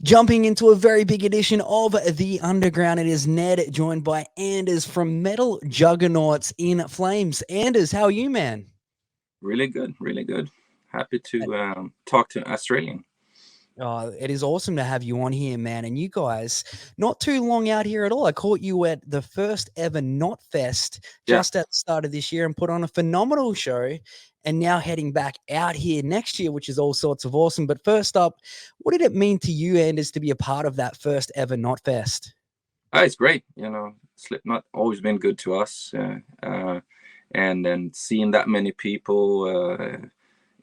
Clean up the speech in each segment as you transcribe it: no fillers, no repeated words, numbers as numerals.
Jumping into a very big edition of The Underground, it is Ned, joined by Anders from Metal Juggernauts in Flames. Anders, how are you, man? Really good, really good. Happy to talk to an Australian. It is awesome to have you on here, man. And you guys, not too long out here at all. I caught you at the first ever Knotfest Yeah, just at the start of this year and put on a phenomenal show. And now heading back out here next year, which is all sorts of awesome. But first up, what did it mean to you, Anders, to be a part of that first ever Knotfest? it's great. Slipknot always been good to us, and then seeing that many people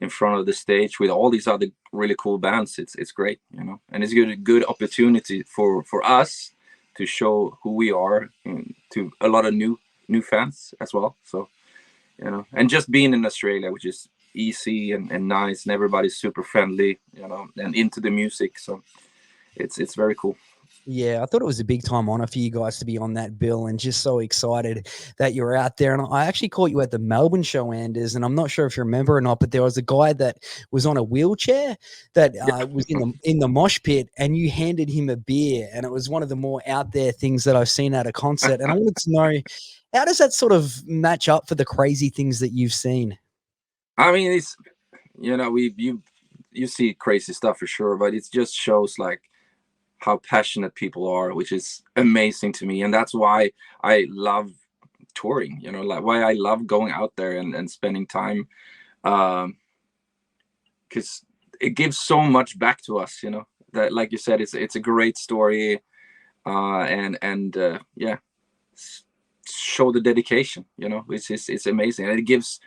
in front of the stage with all these other really cool bands, it's great. And it's good opportunity for us to show who we are to a lot of new fans as well. So and just being in Australia, which is easy and nice, and everybody's super friendly, and into the music. So it's very cool. Yeah, I thought it was a big time honor for you guys to be on that bill, and just so excited that you're out there. And I actually caught you at the Melbourne show, Anders, and I'm not sure if you remember or not, but there was a guy that was on a wheelchair that Yeah. was in the mosh pit, and you handed him a beer, and it was one of the more out there things that I've seen at a concert. And I wanted to know, how does that sort of match up for the crazy things that you've seen? I mean, it's we you see crazy stuff for sure, but it just shows like how passionate people are, which is amazing to me, and that's why I love touring. Like why I love going out there and spending time, because it gives so much back to us. That, like you said, it's a great story, and yeah, show the dedication. It's amazing, and it gives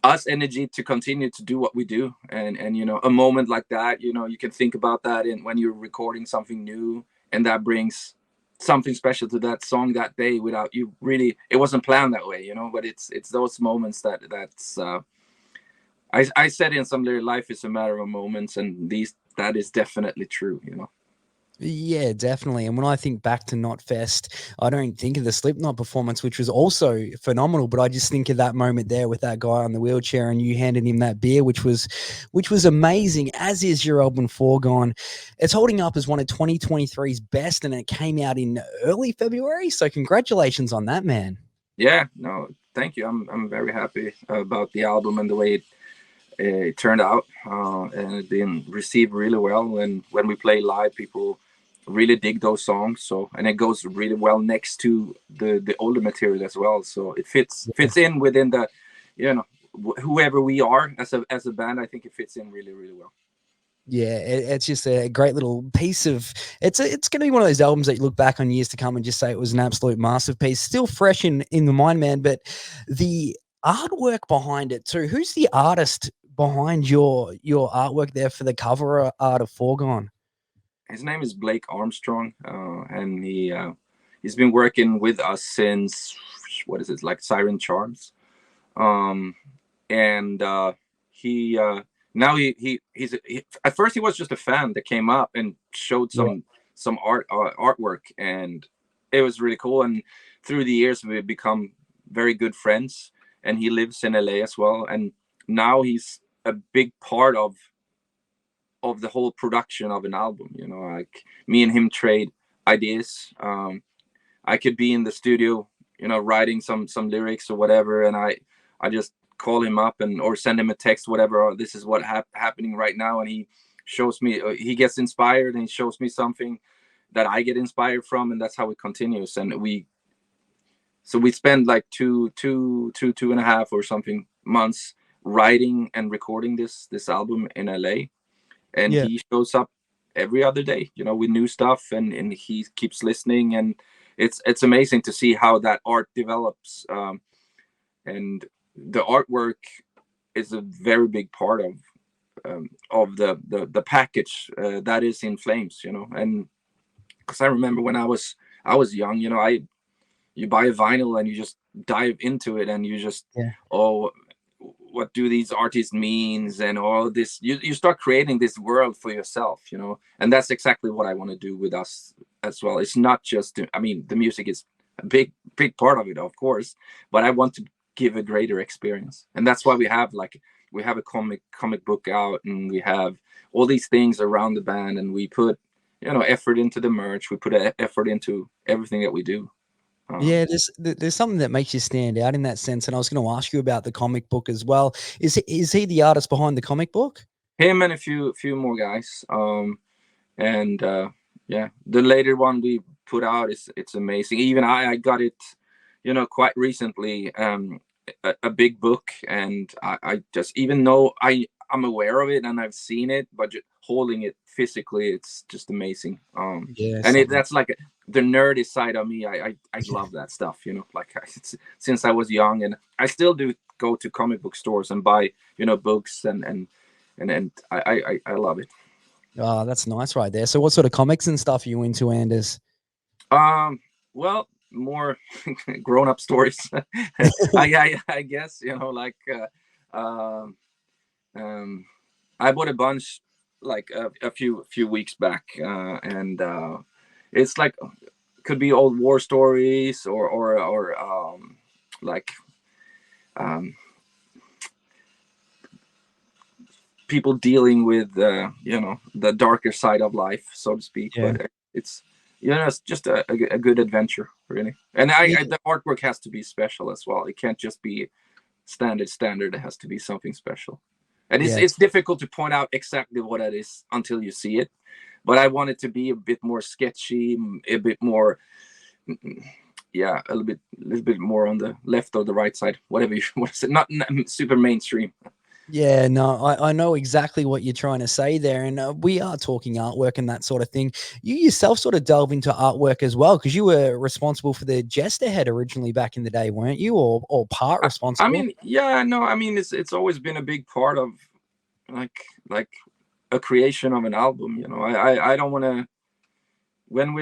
us energy to continue to do what we do. And a moment like that, you can think about that in when you're recording something new, and that brings something special to that song that day without you really, it wasn't planned that way, but it's those moments that's I said in some lyric, life is a matter of moments, and that is definitely true. Yeah, definitely. And when I think back to Knotfest, I don't think of the Slipknot performance, which was also phenomenal, but I just think of that moment there with that guy on the wheelchair and you handed him that beer, which was amazing, as is your album Foregone. It's holding up as one of 2023's best, and it came out in early February. So congratulations on that, man. Yeah, no, thank you. I'm very happy about the album and the way it turned out, and it been received really well. And when we play live, people really dig those songs. So, and it goes really well next to the older material as well. So it fits in within the, whoever we are as a band. I think it fits in really really well. Yeah, it's just a great little piece of it's going to be one of those albums that you look back on years to come and just say it was an absolute masterpiece, still fresh in the mind, man. But the artwork behind it too. Who's the artist behind your artwork there for the cover art of Foregone? His name is Blake Armstrong, and he's been working with us since, what is it, like Siren Charms. um and he now at first he was just a fan that came up and showed Yeah, some artwork, and it was really cool. And through the years we've become very good friends, and he lives in LA as well, and now he's a big part of the whole production of an album. Like me and him trade ideas. I could be in the studio, writing some lyrics or whatever, and I just call him up and or send him a text, whatever. Or this is what happening right now, and he shows me. He gets inspired, and he shows me something that I get inspired from, and that's how it continues. And we spend like two and a half or something months writing and recording this album in LA, and yeah. he shows up every other day, with new stuff, and he keeps listening, and it's amazing to see how that art develops. And the artwork is a very big part of the package that is in Flames, and because I remember when I was young, you buy a vinyl and you just dive into it, and you just, Yeah. oh, what do these artists means, and all this, you start creating this world for yourself, and that's exactly what I want to do with us as well. It's not just, I mean, the music is a big part of it, of course, but I want to give a greater experience, and that's why we have a comic book out, and we have all these things around the band, and we put effort into the merch. We put effort into everything that we do. Yeah, there's something that makes you stand out in that sense, and I was going to ask you about the comic book as well. Is he the artist behind the comic book? Him and a few more guys. And yeah, the later one we put out it's amazing. Even I got it, quite recently. A big book, and I just, even though I'm aware of it and I've seen it, but just holding it physically, it's just amazing. Yeah, And that's like the nerdy side of me. I love that stuff, like since I was young, and I still do go to comic book stores and buy books, and I love it. Oh, that's nice right there. So what sort of comics and stuff are you into, Anders? Well, more grown-up stories. I guess, like I bought a bunch like a few weeks back, and it's like, could be old war stories, or like people dealing with the darker side of life, so to speak. Yeah. But it's it's just a good adventure, really. And the artwork has to be special as well. It can't just be standard. It has to be something special. And it's difficult to point out exactly what it is until you see it. But I want it to be a bit more sketchy, a bit more, a little bit more on the left or the right side, whatever you want to say. Not super mainstream. Yeah, no, I know exactly what you're trying to say there. And we are talking artwork and that sort of thing. You yourself sort of delve into artwork as well, because you were responsible for the Jesterhead originally back in the day, weren't you? Or part responsible? I mean, yeah, no, I mean, it's always been a big part of like a creation of an album. I don't want to, when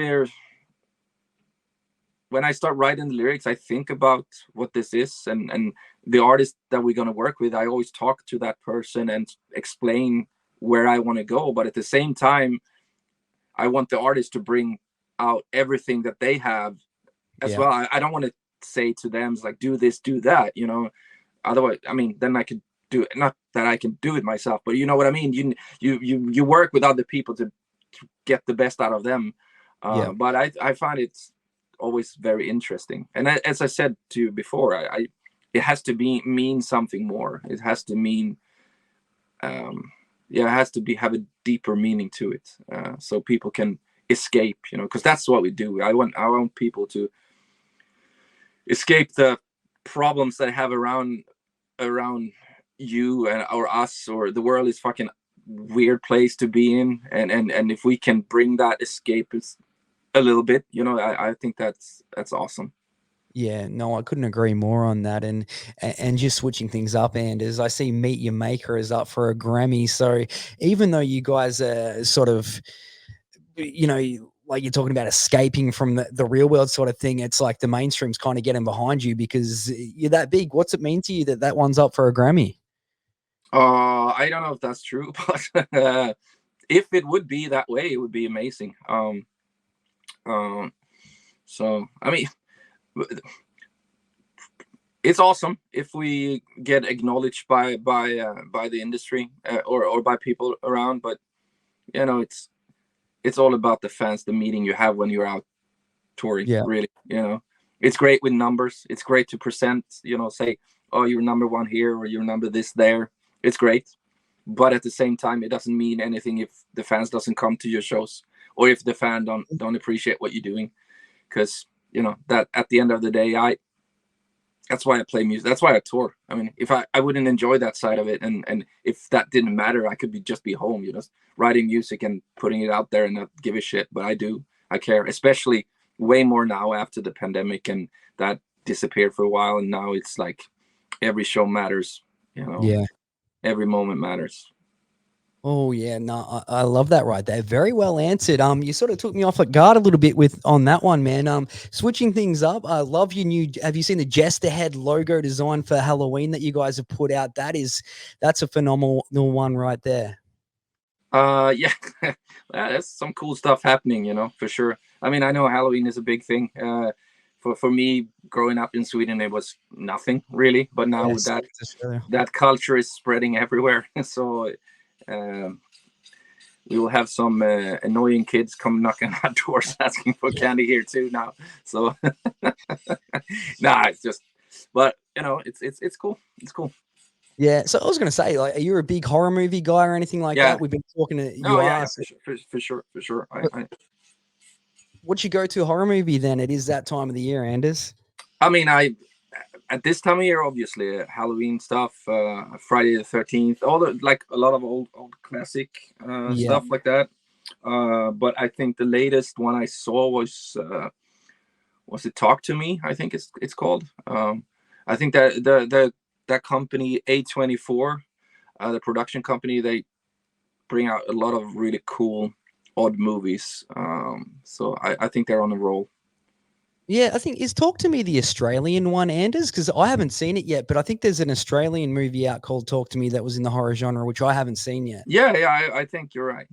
I start writing the lyrics, I think about what this is, and the artist that we're going to work with. I always talk to that person and explain where I want to go. But at the same time, I want the artist to bring out everything that they have as well. I don't want to say to them, like, do this, do that, otherwise, I mean, then I could do it. Not that I can do it myself, but you know what I mean? You work with other people to get the best out of them. But I find it's always very interesting, and as I said to you before, it has to mean something more. It has to mean it has to have a deeper meaning to it, so people can escape, because that's what we do. I want people to escape the problems that I have around you or us, or the world is fucking weird place to be in, and if we can bring that escape a little bit, I think that's awesome. Yeah, no, I couldn't agree more on that. And just switching things up, and as I see Meet Your Maker is up for a Grammy. So even though you guys are sort of, like you're talking about escaping from the real world sort of thing, it's like the mainstream's kind of getting behind you because you're that big. What's it mean to you that one's up for a Grammy? I don't know if that's true, but if it would be that way, it would be amazing. So I mean, it's awesome if we get acknowledged by the industry, or by people around. But it's all about the fans, the meeting you have when you're out touring. Really, it's great with numbers. It's great to present, say, oh, you're number one here, or you're number this there. It's great, but at the same time, it doesn't mean anything if the fans doesn't come to your shows, or if the fan don't appreciate what you're doing, because that at the end of the day, that's why I play music. That's why I tour. I mean, if I wouldn't enjoy that side of it, and if that didn't matter, I could just be home, writing music and putting it out there and not give a shit. But I do. I care, especially way more now after the pandemic, and that disappeared for a while, and now it's like every show matters. Every moment matters. Oh yeah, no, I love that right there. Very well answered. You sort of took me off guard a little bit on that one, man. Switching things up, I love your new. Have you seen the Jesterhead logo design for Halloween that you guys have put out? That's a phenomenal one right there. Yeah, that's some cool stuff happening, for sure. I mean, I know Halloween is a big thing. For me, growing up in Sweden, it was nothing really, but now that culture is spreading everywhere. So we will have some annoying kids come knocking on doors asking for candy here too now. So nah, it's just, but you know, it's cool. It's cool. Yeah. So I was going to say, like, are you a big horror movie guy or anything like Yeah. that? We've been talking to you. Oh yeah, for sure. What's your go-to horror movie then? It is that time of the year, Anders. I mean, at this time of year, obviously, Halloween stuff, Friday the 13th, all the, like a lot of old classic stuff like that. But I think the latest one I saw was it Talk to Me? I think it's called. I think that that company A24, the production company, they bring out a lot of really cool odd movies. So I think they're on a roll. Yeah, I think is Talk to Me the Australian one, Anders? Because I haven't seen it yet, but I think there's an Australian movie out called Talk to Me that was in the horror genre, which I haven't seen yet. Yeah, I think you're right.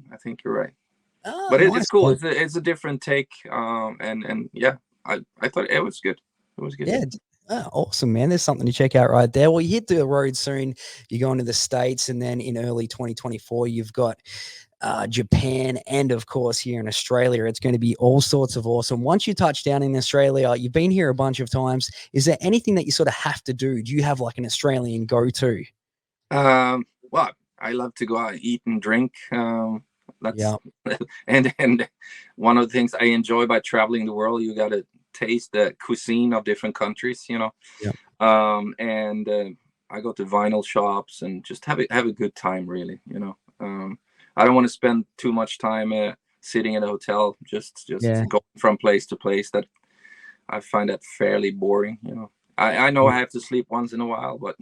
Oh, but nice. it's cool. It's a different take. And yeah, I thought it was good. It was good. Yeah. Oh, awesome, man. There's something to check out right there. Well, you hit the road soon. You're going to the States, and then in early 2024, you've got Japan, and of course here in Australia. It's going to be all sorts of awesome. Once you touch down in Australia, you've been here a bunch of times. Is there anything that you sort of have to do? Do you have like an Australian go-to? Well, I love to go out and eat and drink. That's and one of the things I enjoy by traveling the world, you got to taste the cuisine of different countries, you know. And I go to vinyl shops and just have a good time, really, you know. I don't want to spend too much time sitting in a hotel, just going from place to place. That I find that fairly boring, you know. I know I have to sleep once in a while, but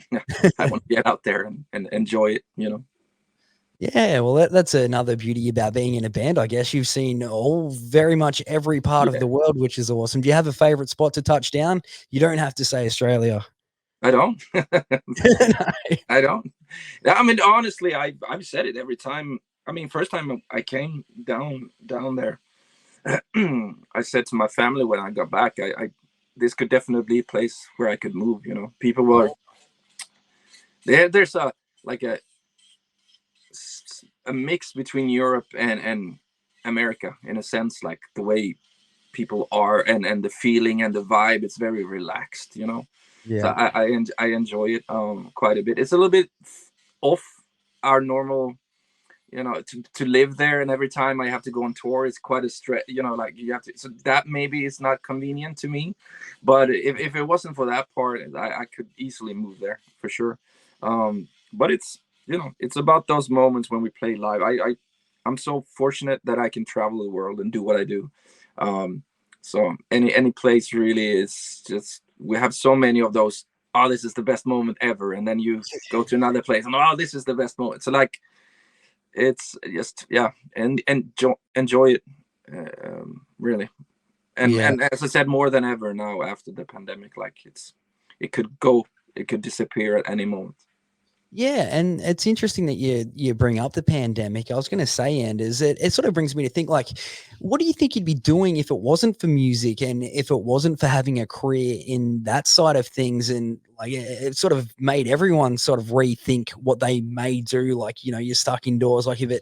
I want to get out there and enjoy it, you know. Yeah, well, that's another beauty about being in a band, I guess. You've seen very much every part of the world, which is awesome. Do you have a favorite spot to touch down? You don't have to say Australia. I don't. I don't. I mean, honestly, I've said it every time. I mean, first time I came down there, I said to my family when I got back, I this could definitely be a place where I could move. You know, people were there's a mix between Europe and America in a sense, like the way people are and the feeling and the vibe. It's very relaxed, you know. Yeah. So I enjoy it quite a bit. It's a little bit off our normal, you know, to live there, and every time I have to go on tour, it's quite a stretch, you know, like you have to, so that maybe is not convenient to me, but if it wasn't for that part, I could easily move there for sure. But it's, you know, it's about those moments when we play live. I'm so fortunate that I can travel the world and do what I do. So any place really is just, we have so many of those, oh, this is the best moment ever, and then you go to another place and, oh, this is the best moment. So like, it's just, yeah, and enjoy it, really. And as I said, more than ever now after the pandemic, like it could disappear at any moment. Yeah, and it's interesting that you bring up the pandemic. I was going to say, Anders, it sort of brings me to think, like, what do you think you'd be doing if it wasn't for music and if it wasn't for having a career in that side of things? And like, it sort of made everyone sort of rethink what they may do. Like, you know, you're stuck indoors. Like, if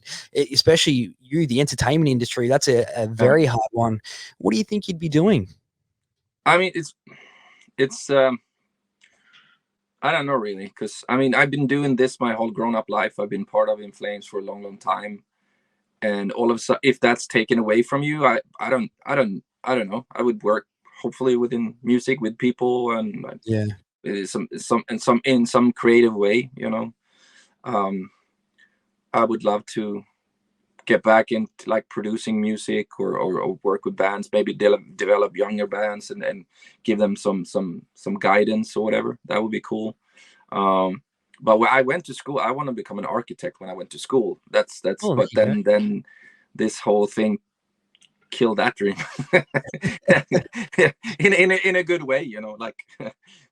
especially you, the entertainment industry, that's a very hard one. What do you think you'd be doing? I mean, it's I don't know really, because I mean, I've been doing this my whole grown-up life. I've been part of In Flames for a long time, and all of a sudden, if that's taken away from you, I don't know. I would work hopefully within music with people, and in some creative way, you know. I would love to get back into like producing music or work with bands, maybe develop younger bands and give them some guidance or whatever. That would be cool. But when I went to school, I want to become an architect when I went to school. But then this whole thing killed that dream in a good way, you know, like,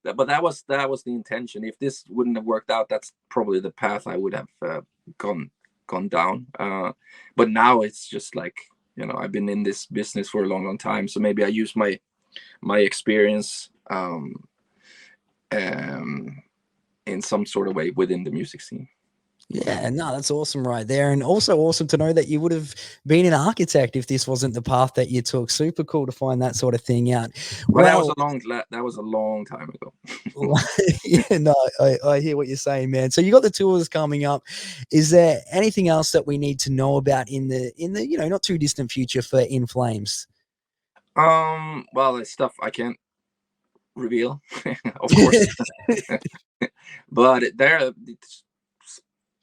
but that was the intention. If this wouldn't have worked out, that's probably the path I would have gone down. But now it's just like, you know, I've been in this business for a long time, so maybe I use my experience in some sort of way within the music scene. Yeah, no, that's awesome right there. And also awesome to know that you would have been an architect if this wasn't the path that you took. Super cool to find that sort of thing out. Well, that was Well, a long time ago. yeah, no, I hear what you're saying, man. So you got the tours coming up. Is there anything else that we need to know about in the not too distant future for In Flames? Well, it's stuff I can't reveal, of course. But there are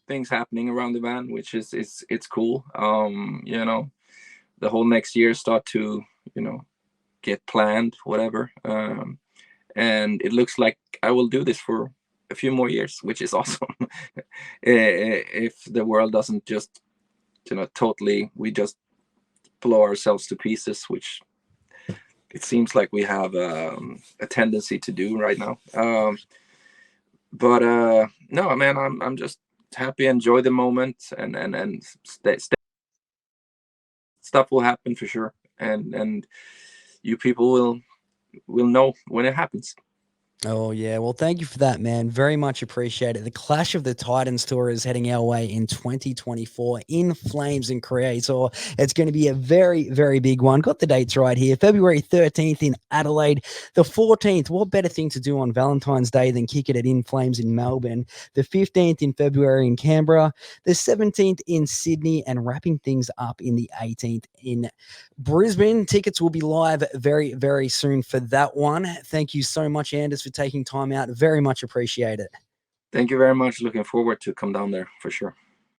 things happening around the band, which is it's cool. The whole next year start to get planned, whatever. And it looks like I will do this for a few more years, which is awesome. If the world doesn't just totally, we just blow ourselves to pieces, which it seems like we have a tendency to do right now. But no, man, I'm just happy, enjoy the moment, and stay. Stuff will happen for sure, and you people will know when it happens. Oh, yeah. Well, thank you for that, man. Very much appreciate it. The Clash of the Titans tour is heading our way in 2024 In Flames and Kreator. It's going to be a very, very big one. Got the dates right here. February 13th in Adelaide. The 14th, what better thing to do on Valentine's Day than kick it at In Flames in Melbourne? The 15th in February in Canberra. The 17th in Sydney, and wrapping things up in the 18th in Brisbane. Tickets will be live very, very soon for that one. Thank you so much, Anders, for taking time out. Very much appreciate it. Thank you very much. Looking forward to come down there for sure.